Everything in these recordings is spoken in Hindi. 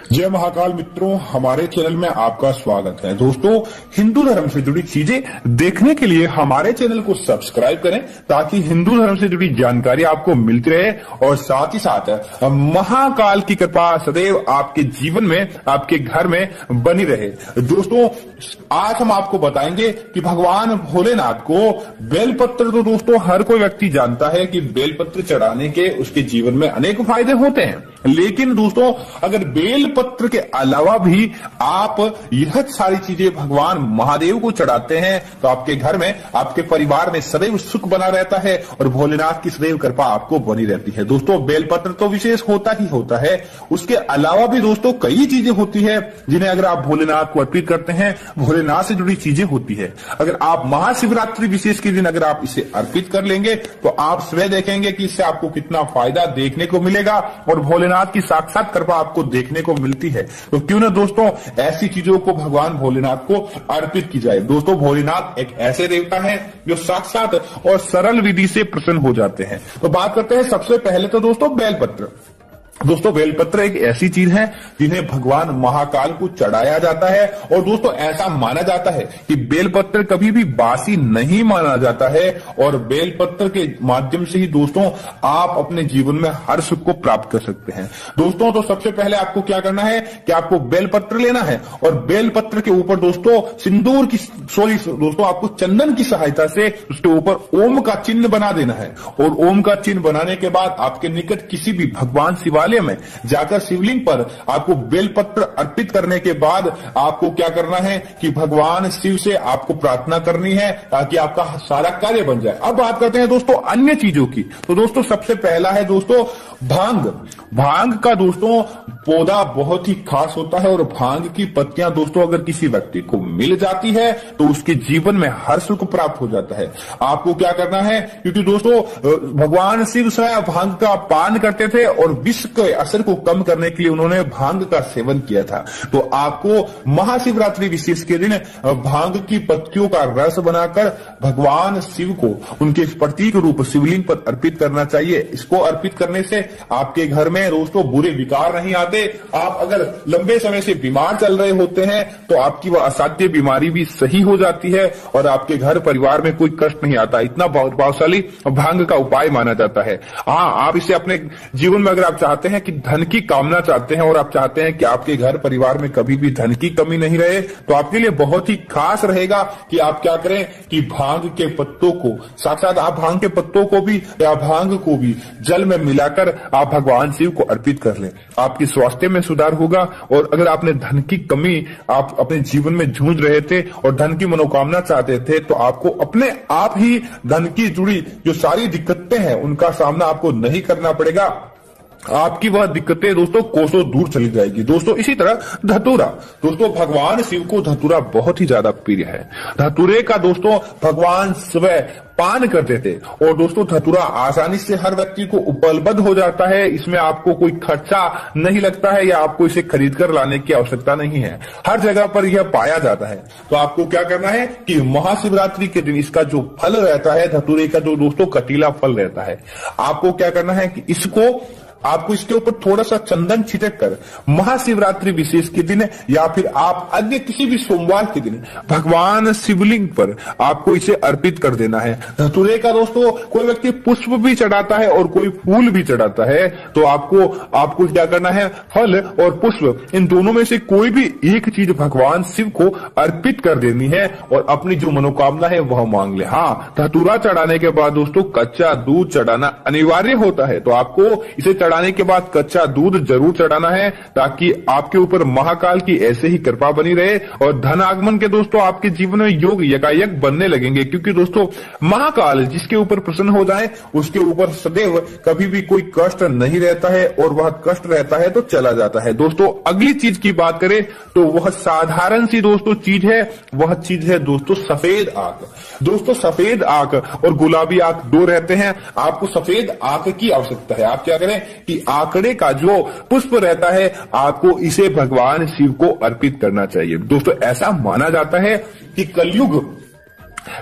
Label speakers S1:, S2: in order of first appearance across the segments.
S1: जय महाकाल मित्रों, हमारे चैनल में आपका स्वागत है। दोस्तों, हिंदू धर्म से जुड़ी चीजें देखने के लिए हमारे चैनल को सब्सक्राइब करें ताकि हिंदू धर्म से जुड़ी जानकारी आपको मिलती रहे और साथ ही साथ महाकाल की कृपा सदैव आपके जीवन में, आपके घर में बनी रहे। दोस्तों, आज हम आपको बताएंगे कि भगवान भोलेनाथ को बेलपत्र, तो दोस्तों हर कोई व्यक्ति जानता है कि बेलपत्र चढ़ाने के उसके जीवन में अनेक फायदे होते हैं, लेकिन दोस्तों अगर बेलपत्र के अलावा भी आप यह सारी चीजें भगवान महादेव को चढ़ाते हैं तो आपके घर में, आपके परिवार में सदैव सुख बना रहता है और भोलेनाथ की सदैव कृपा आपको बनी रहती है। दोस्तों, बेलपत्र तो विशेष होता ही होता है, उसके अलावा भी दोस्तों कई चीजें होती है जिन्हें अगर आप भोलेनाथ को अर्पित करते हैं, भोलेनाथ से जुड़ी चीजें होती है। अगर आप महाशिवरात्रि विशेष के दिन अगर आप इसे अर्पित कर लेंगे तो आप स्वयं देखेंगे कि इससे आपको कितना फायदा देखने को मिलेगा और भोलेनाथ की साक्षात कृपा आपको देखने को मिलती है। तो क्यों ना दोस्तों ऐसी चीजों को भगवान भोलेनाथ को अर्पित की जाए। दोस्तों, भोलेनाथ एक ऐसे देवता है जो साक्षात और सरल विधि से प्रसन्न हो जाते हैं। तो बात करते हैं सबसे पहले तो दोस्तों बेलपत्र। दोस्तों, बेलपत्र एक ऐसी चीज है जिन्हें भगवान महाकाल को चढ़ाया जाता है और दोस्तों ऐसा माना जाता है कि बेलपत्र कभी भी बासी नहीं माना जाता है और बेलपत्र के माध्यम से ही दोस्तों आप अपने जीवन में हर सुख को प्राप्त कर सकते हैं। दोस्तों, तो सबसे पहले आपको क्या करना है कि आपको बेलपत्र लेना है और बेलपत्र के ऊपर दोस्तों सिंदूर की दोस्तों आपको चंदन की सहायता से उसके ऊपर ओम का चिन्ह बना देना है और ओम का चिन्ह बनाने के बाद आपके निकट किसी भी भगवान शिवालय में जाकर शिवलिंग पर आपको बेलपत्र अर्पित करने के बाद आपको क्या करना है कि भगवान शिव से आपको प्रार्थना करनी है ताकि आपका सारा कार्य बन जाए। अब बात करते हैं दोस्तों अन्य चीजों की। तो दोस्तों सबसे पहला है दोस्तों भांग। भांग का दोस्तों पौधा बहुत ही खास होता है और भांग की पत्तियां दोस्तों अगर किसी व्यक्ति को मिल जाती है तो उसके जीवन में हर सुख प्राप्त हो जाता है। आपको क्या करना है, क्योंकि दोस्तों भगवान शिव स्वयं भांग का पान करते थे और विष के असर को कम करने के लिए उन्होंने भांग का सेवन किया था। तो आपको महाशिवरात्रि विशेष के दिन भांग की पत्तियों का रस बनाकर भगवान शिव को उनके प्रतीक रूप शिवलिंग पर अर्पित करना चाहिए। इसको अर्पित करने से आपके घर में दोस्तों बुरे विकार नहीं आते। आप अगर लंबे समय से बीमार चल रहे होते हैं तो आपकी वह असाध्य बीमारी भी सही हो जाती है और आपके घर परिवार में कोई कष्ट नहीं आता। इतना प्रभावशाली भांग का उपाय माना जाता है। हाँ, आप इसे अपने जीवन में अगर आप चाहते हैं कि धन की कामना चाहते हैं और आप चाहते हैं कि आपके घर परिवार में कभी भी धन की कमी नहीं रहे तो आपके लिए बहुत ही खास रहेगा कि आप क्या करें कि भांग के पत्तों को, साक्षात आप भांग के पत्तों को भी या भांग को भी जल में मिलाकर आप भगवान शिव को अर्पित कर लें। आपकी स्वास्थ्य में सुधार होगा और अगर आपने धन की कमी, आप अपने जीवन में जूझ रहे थे और धन की मनोकामना चाहते थे तो आपको अपने आप ही धन की जुड़ी जो सारी दिक्कतें हैं उनका सामना आपको नहीं करना पड़ेगा। आपकी वह दिक्कतें दोस्तों कोसों दूर चली जाएगी। दोस्तों इसी तरह धतूरा। दोस्तों भगवान शिव को धतूरा बहुत ही ज्यादा प्रिय है। धतूरे का दोस्तों भगवान स्वयं पान करते थे और दोस्तों धतूरा आसानी से हर व्यक्ति को उपलब्ध हो जाता है। इसमें आपको कोई खर्चा नहीं लगता है या आपको इसे खरीद कर लाने की आवश्यकता नहीं है, हर जगह पर यह पाया जाता है। तो आपको क्या करना है कि महाशिवरात्रि के दिन इसका जो फल रहता है, धतूरे का जो दोस्तों कटीला फल रहता है, आपको क्या करना है कि आपको इसके ऊपर थोड़ा सा चंदन छिटक कर महाशिवरात्रि विशेष के दिन या फिर आप अन्य किसी भी सोमवार के दिन भगवान शिवलिंग पर आपको इसे अर्पित कर देना है। धतूरे का दोस्तों कोई व्यक्ति पुष्प भी चढ़ाता है और कोई फूल भी चढ़ाता है। तो आपको क्या करना है, फल और पुष्प इन दोनों में से कोई भी एक चीज भगवान शिव को अर्पित कर देनी है और अपनी जो मनोकामना है वह मांग ले। हाँ, धतूरा चढ़ाने के बाद दोस्तों कच्चा दूध चढ़ाना अनिवार्य होता है। तो आपको इसे चढ़ाने के बाद कच्चा दूध जरूर चढ़ाना है ताकि आपके ऊपर महाकाल की ऐसे ही कृपा बनी रहे और धन आगमन के दोस्तों आपके जीवन में योग यकायक बनने लगेंगे। क्योंकि दोस्तों महाकाल जिसके ऊपर प्रसन्न हो जाए उसके ऊपर सदैव कभी भी कोई कष्ट नहीं रहता है और वह कष्ट रहता है तो चला जाता है। दोस्तों अगली चीज की बात करें तो वह साधारण सी दोस्तों चीज है, वह चीज है दोस्तों सफेद आंख। दोस्तों सफेद आंख और गुलाबी आंख दो रहते हैं, आपको सफेद आंख की आवश्यकता है। आप क्या करें कि आंकड़े का जो पुष्प रहता है आपको इसे भगवान शिव को अर्पित करना चाहिए। दोस्तों ऐसा माना जाता है कि कलयुग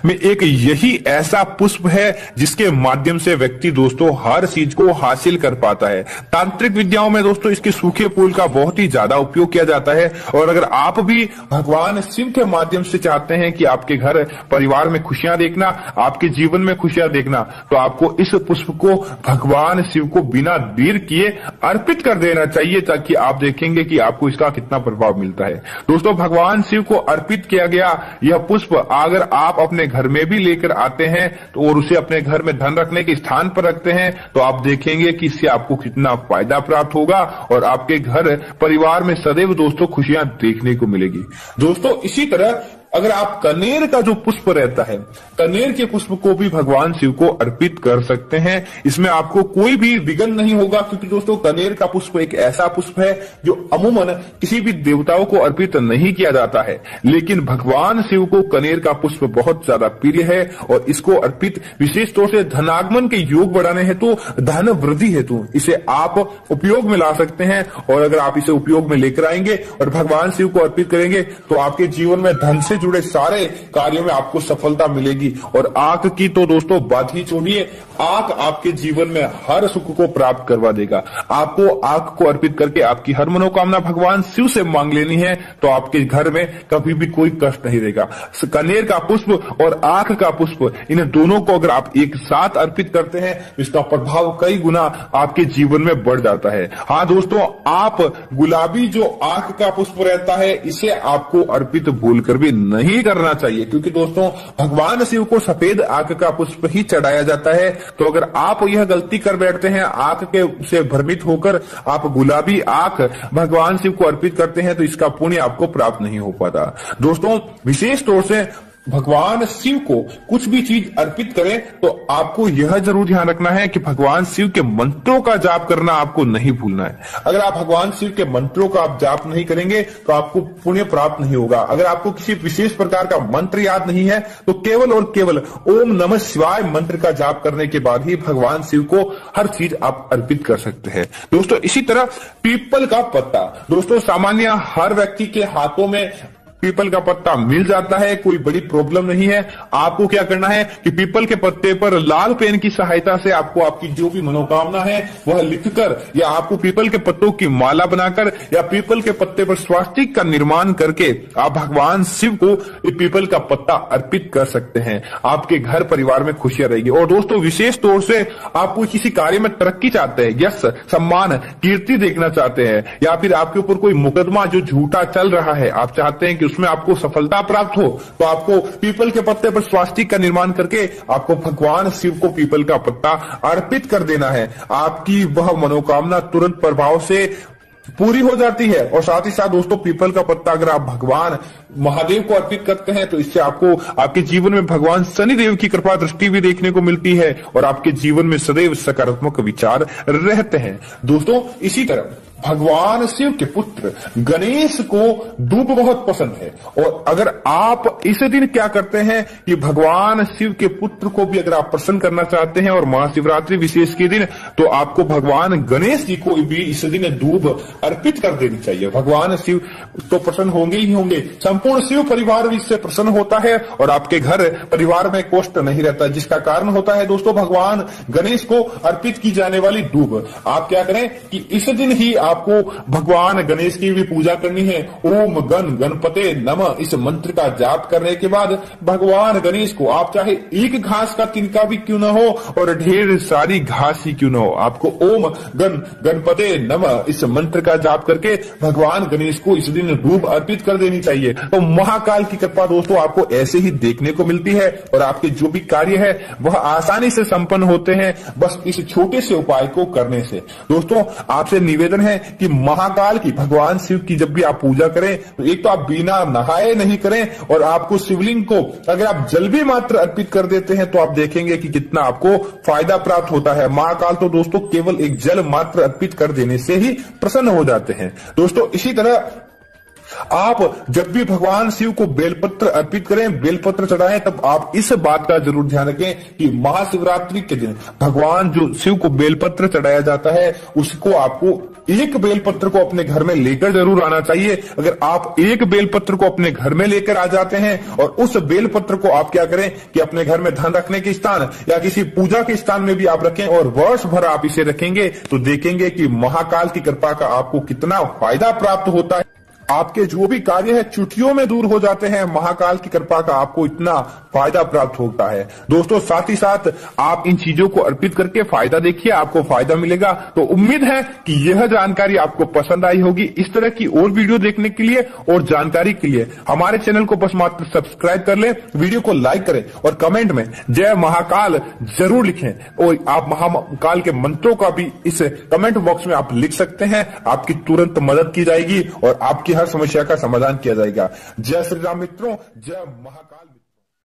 S1: में एक यही ऐसा पुष्प है जिसके माध्यम से व्यक्ति दोस्तों हर चीज को हासिल कर पाता है। तांत्रिक विद्याओं में दोस्तों इसके सूखे फूल का बहुत ही ज्यादा उपयोग किया जाता है। और अगर आप भी भगवान शिव के माध्यम से चाहते हैं कि आपके घर परिवार में खुशियां देखना, आपके जीवन में खुशियां देखना, तो आपको इस पुष्प को भगवान शिव को बिना देर किए अर्पित कर देना चाहिए, ताकि आप देखेंगे कि आपको इसका कितना प्रभाव मिलता है। दोस्तों भगवान शिव को अर्पित किया गया यह पुष्प अगर आप अपने घर में भी लेकर आते हैं तो और उसे अपने घर में धन रखने के स्थान पर रखते हैं, तो आप देखेंगे कि इससे आपको कितना फायदा प्राप्त होगा और आपके घर परिवार में सदैव दोस्तों खुशियां देखने को मिलेगी। दोस्तों इसी तरह अगर आप कनेर का जो पुष्प रहता है, कनेर के पुष्प को भी भगवान शिव को अर्पित कर सकते हैं। इसमें आपको कोई भी विघ्न नहीं होगा, क्योंकि दोस्तों कनेर का पुष्प एक ऐसा पुष्प है जो अमूमन किसी भी देवताओं को अर्पित नहीं किया जाता है, लेकिन भगवान शिव को कनेर का पुष्प बहुत ज्यादा प्रिय है और इसको अर्पित विशेष तौर से धनागमन के योग बढ़ाने हेतु, धन वृद्धि हेतु इसे आप उपयोग में ला सकते हैं। और अगर आप इसे उपयोग में लेकर आएंगे और भगवान शिव को अर्पित करेंगे तो आपके जीवन में धन से जुड़े सारे कार्यों में आपको सफलता मिलेगी। और आंख की तो दोस्तों बात ही छोड़िए, आंख आपके जीवन में हर सुख को प्राप्त करवा देगा। आपको आंख को अर्पित करके आपकी हर मनोकामना भगवान शिव से मांग लेनी है, तो आपके घर में कभी भी कोई कष्ट नहीं रहेगा। कनेर का पुष्प और आंख का पुष्प, इन दोनों को अगर आप एक साथ अर्पित करते हैं तो इसका प्रभाव कई गुना आपके जीवन में बढ़ जाता है। हाँ दोस्तों, आप गुलाबी जो आंख का पुष्प रहता है इसे आपको अर्पित भूलकर भी नहीं करना चाहिए, क्योंकि दोस्तों भगवान शिव को सफेद आंख का पुष्प ही चढ़ाया जाता है। तो अगर आप यह गलती कर बैठते हैं, आंख के से भ्रमित होकर आप गुलाबी आंख भगवान शिव को अर्पित करते हैं, तो इसका पुण्य आपको प्राप्त नहीं हो पाता। दोस्तों विशेष तौर से भगवान शिव को कुछ भी चीज अर्पित करें तो आपको यह जरूर ध्यान रखना है कि भगवान शिव के मंत्रों का जाप करना आपको नहीं भूलना है। अगर आप भगवान शिव के मंत्रों का आप जाप नहीं करेंगे तो आपको पुण्य प्राप्त नहीं होगा। अगर आपको किसी विशेष प्रकार का मंत्र याद नहीं है तो केवल और केवल ओम नमः शिवाय मंत्र का जाप करने के बाद ही भगवान शिव को हर चीज आप अर्पित कर सकते हैं। दोस्तों इसी तरह पीपल का पत्ता, दोस्तों सामान्य हर व्यक्ति के हाथों में पीपल का पत्ता मिल जाता है, कोई बड़ी प्रॉब्लम नहीं है। आपको क्या करना है कि पीपल के पत्ते पर लाल पेन की सहायता से आपको आपकी जो भी मनोकामना है वह लिखकर, या आपको पीपल के पत्तों की माला बनाकर या पीपल के पत्ते पर स्वास्तिक का निर्माण करके आप भगवान शिव को पीपल का पत्ता अर्पित कर सकते हैं। आपके घर परिवार में खुशियां रहेगी। और दोस्तों विशेष तौर से आपको किसी कार्य में तरक्की चाहते हैं, यश सम्मान कीर्ति देखना चाहते हैं, या फिर आपके ऊपर कोई मुकदमा जो झूठा चल रहा है आप चाहते हैं कि उसमें आपको सफलता प्राप्त हो, तो आपको पीपल के पत्ते पर स्वास्तिक का निर्माण करके आपको भगवान शिव को पीपल का पत्ता अर्पित कर देना है। आपकी वह मनोकामना तुरंत प्रभाव से पूरी हो जाती है। और साथ ही साथ दोस्तों पीपल का पत्ता अगर आप भगवान महादेव को अर्पित करते हैं तो इससे आपको आपके जीवन में भगवान शनिदेव की कृपा दृष्टि भी देखने को मिलती है और आपके जीवन में सदैव सकारात्मक विचार रहते हैं। दोस्तों इसी तरह भगवान शिव के पुत्र गणेश को दूब बहुत पसंद है। और अगर आप इस दिन क्या करते हैं कि भगवान शिव के पुत्र को भी अगर आप प्रसन्न करना चाहते हैं और महाशिवरात्रि विशेष के दिन, तो आपको भगवान गणेश जी को भी इस दिन दूब अर्पित कर देनी चाहिए। भगवान शिव तो प्रसन्न होंगे ही होंगे, संपूर्ण शिव परिवार भी इससे प्रसन्न होता है और आपके घर परिवार में कष्ट नहीं रहता, जिसका कारण होता है दोस्तों भगवान गणेश को अर्पित की जाने वाली दूब। आप क्या करें कि इस दिन ही आपको भगवान गणेश की भी पूजा करनी है। ओम गण गणपते नमः इस मंत्र का जाप करने के बाद भगवान गणेश को आप चाहे एक घास का तिनका भी क्यों न हो और ढेर सारी घास ही क्यों न हो, आपको ओम गण गणपते नमः इस मंत्र का जाप करके भगवान गणेश को इस दिन दूब अर्पित कर देनी चाहिए। तो महाकाल की कृपा दोस्तों आपको ऐसे ही देखने को मिलती है और आपके जो भी कार्य है वह आसानी से संपन्न होते हैं, बस इस छोटे से उपाय को करने से। दोस्तों आपसे निवेदन है कि महाकाल की भगवान शिव की जब भी आप पूजा करें तो एक तो आप बिना नहाए नहीं करें और आपको शिवलिंग को अगर आप जल भी मात्र अर्पित कर देते हैं तो आप देखेंगे कि कितना आपको फायदा प्राप्त होता है। महाकाल तो दोस्तों केवल एक जल मात्र अर्पित कर देने से ही प्रसन्न हो जाते हैं। दोस्तों इसी तरह आप जब भी भगवान शिव को बेलपत्र अर्पित करें, बेलपत्र चढ़ाएं, तब आप इस बात का जरूर ध्यान रखें कि महाशिवरात्रि के दिन भगवान जो शिव को बेलपत्र चढ़ाया जाता है उसको आपको एक बेलपत्र को अपने घर में लेकर जरूर आना चाहिए। अगर आप एक बेलपत्र को अपने घर में लेकर आ जाते हैं और उस बेलपत्र को आप क्या करें कि अपने घर में धन रखने के स्थान या किसी पूजा के स्थान में भी आप रखें और वर्ष भर आप इसे रखेंगे तो देखेंगे कि महाकाल की कृपा का आपको कितना फायदा प्राप्त होता है। आपके जो भी कार्य है चुटकियों में दूर हो जाते हैं। महाकाल की कृपा का आपको इतना फायदा प्राप्त होता है। दोस्तों साथ ही साथ आप इन चीजों को अर्पित करके फायदा देखिए, आपको फायदा मिलेगा। तो उम्मीद है कि यह जानकारी आपको पसंद आई होगी। इस तरह की और वीडियो देखने के लिए और जानकारी के लिए हमारे चैनल को बस मात्र सब्सक्राइब कर लें, वीडियो को लाइक करें और कमेंट में जय महाकाल जरूर लिखें। और आप महाकाल के मंत्रों का भी इस कमेंट बॉक्स में आप लिख सकते हैं। आपकी तुरंत मदद की जाएगी और आपकी हर समस्या का समाधान किया जाएगा। जय श्री राम मित्रों, जय महाकाल।